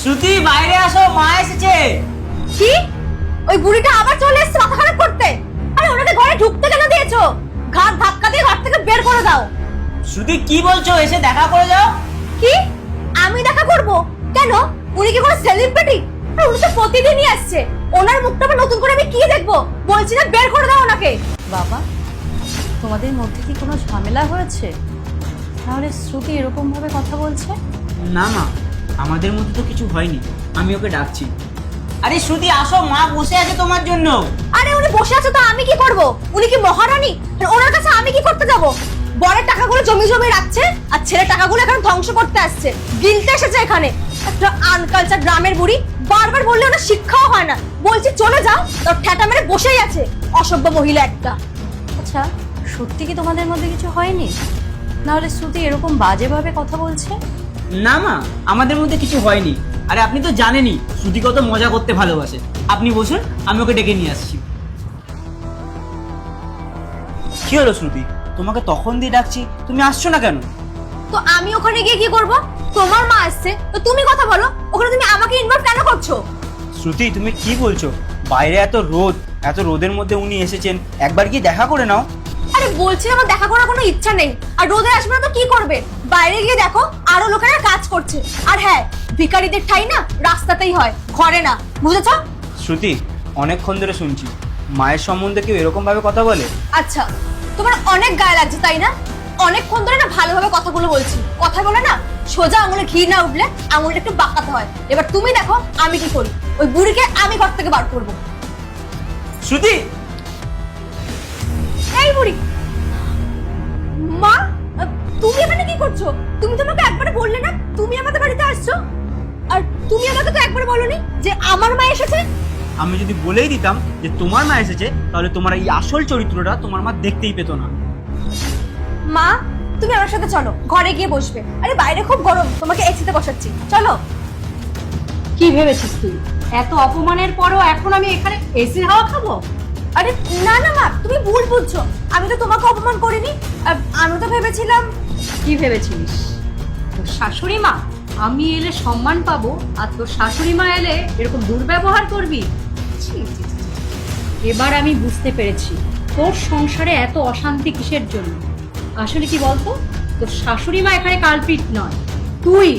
শ্রুতি বাইরে আসো, মা এসেছে। কি? ওই বুড়িটা আবার চলে এসেছে মাথা খারাপ করতে? আরে ওনাকে ঘরে ঢুকতে কেন দিয়েছো? ঘাট ধাক্কা দিয়ে ঘর থেকে বের করে দাও। শ্রুতি কি বলছো? এসে দেখা করে যাও। কি? আমি দেখা করব? কেন? উনি কি কোনো সেলিব্রিটি? উনি তো প্রতিদিনই আসছে। ওনার মুখটা আবার নতুন করে আমি কি দেখবো? বলছি না বের করে দাও ওনাকে। বাবা, তোমাদের মধ্যে কি কোনো ঝামেলা হয়েছে? তাহলে শ্রুতি এরকম ভাবে কথা বলছে? না মা, আমাদের মধ্যে তো কিছু হয়নি, আমি ওকে ডাকছি। আরে শ্রুতি আসো, মা বসে আছে তোমার জন্য। আরে উনি বসে আছে তো আমি কি করব? উনি কি মহারানী? আর ওনার কাছে আমি কি করতে যাব? বরের টাকাগুলো জমি জমি রাখছে আর ছেলের টাকাগুলো এখন ধ্বংস করতে আসছে, গিলতে এসেছে এখানে। একটা আনকালচার গ্রামের বুড়ি, বারবার বললে ওনার শিক্ষাও হয় না। বলছি চলে যাও, তোর ঠ্যাটা মেরে বসেই আছে অসভ্য মহিলা একটা। আচ্ছা, সত্যি কি তোমাদের মধ্যে কিছু হয়নি? নাহলে শ্রুতি এরকম বাজেভাবে কথা বলছে? না মা, আমাদের মধ্যে কিছু হয়নি। আরে আপনি তো জানেনই শ্রুতি কত মজা করতে ভালোবাসে। আপনি বসুন, আমি ওকে ডেকে নিয়ে আসছি। কি হলো শ্রুতি, তোমাকে তখন দিয়ে ডাকছি, তুমি আসছো না কেন? তো আমি ওখানে গিয়ে কি করব? তোমার মা আসছে তো তুমি কথা বলো, ওখানে তুমি আমাকে ইনভলভ কেন করছো? শ্রুতি তুমি কি বলছো? বাইরে এত রোদ, এত রোদের মধ্যে উনি এসেছেন, একবার গিয়ে দেখা করে নাও। আরে বলছি আমার দেখা করার কোনো ইচ্ছা নেই। আর রোদে আসবে না তো কি করবে? বাইরে গিয়ে দেখো আরো লোকেরা কাজ করছে। আর হ্যাঁ, ভিখারিদের ঠাই না রাস্তাতেই হয়, ঘরে না, বুঝেছো? শ্রুতি অনেকক্ষণ ধরে শুনছি মায়ের সম্বন্ধে কেউ এরকম ভাবে কথা বলে। আচ্ছা, তোমার অনেক গায়ে লাগছে তাই না? অনেকক্ষণ ধরে না ভালোভাবে কথাগুলো বলছি, কথা বলে না সোজা আঙুলে ঘি না উঠলে আঙুলটা একটু বাঁকাতে হয়। এবার তুমি দেখো আমি কি করি। ওই বুড়িকে আমি ঘর থেকে বার করবো। শ্রুতি, এই বুড়ি, মা তুমি এখানে কি করছো? তুমি তোমাকে একবার বললে না তুমি আমাদের বাড়িতে আসছো? আর তুমি আমাকে তো একবার বলনি যে আমার মা এসেছে। আমি যদি বলেই দিতাম যে তোমার মা এসেছে, তাহলে তোমার এই আসল চরিত্রটা তোমার মা দেখতেই পেত না। মা তুমি আমার সাথে চলো, ঘরে গিয়ে বসবে। আরে বাইরে খুব গরম, তোমাকে এসিতে বসাচ্ছি, চলো। কি ভেবেছিস তুই? এত অপমানের পরও এখন আমি এখানে এসির হাওয়া খাবো? আরে না না মা, তুমি ভুল বুঝছো। আমি তো তোমাকে অপমান করিনি। আমি তো ভেবেছিলাম। কি ভেবেছিলিস? তোর শাশুড়ি মা আমি এলে সম্মান পাবো, আর তোর শাশুড়ি মা এলে এরকম দুর্ব্যবহার করবি? ছি, ছি, ছি, ছি। এবার আমি বুঝতে পেরেছি তোর সংসারে এত অশান্তি কিসের জন্য। আসলে কি বলতো, তোর শাশুড়ি মা এখানে কালপিট নয়, তুই।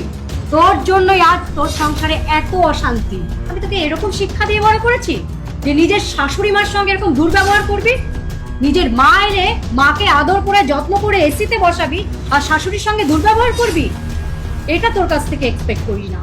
তোর জন্যই আজ তোর সংসারে এত অশান্তি। আমি তোকে এরকম শিক্ষা দিয়ে বড় করেছি যে নিজের শাশুড়ি মার সঙ্গে এরকম দুর্ব্যবহার করবি? নিজের মা এলে মাকে আদর করে যত্ন করে এসিতে বসাবি, আর শাশুড়ির সঙ্গে দুর্ব্যবহার করবি? এটা তোর কাছ থেকে এক্সপেক্ট করি না।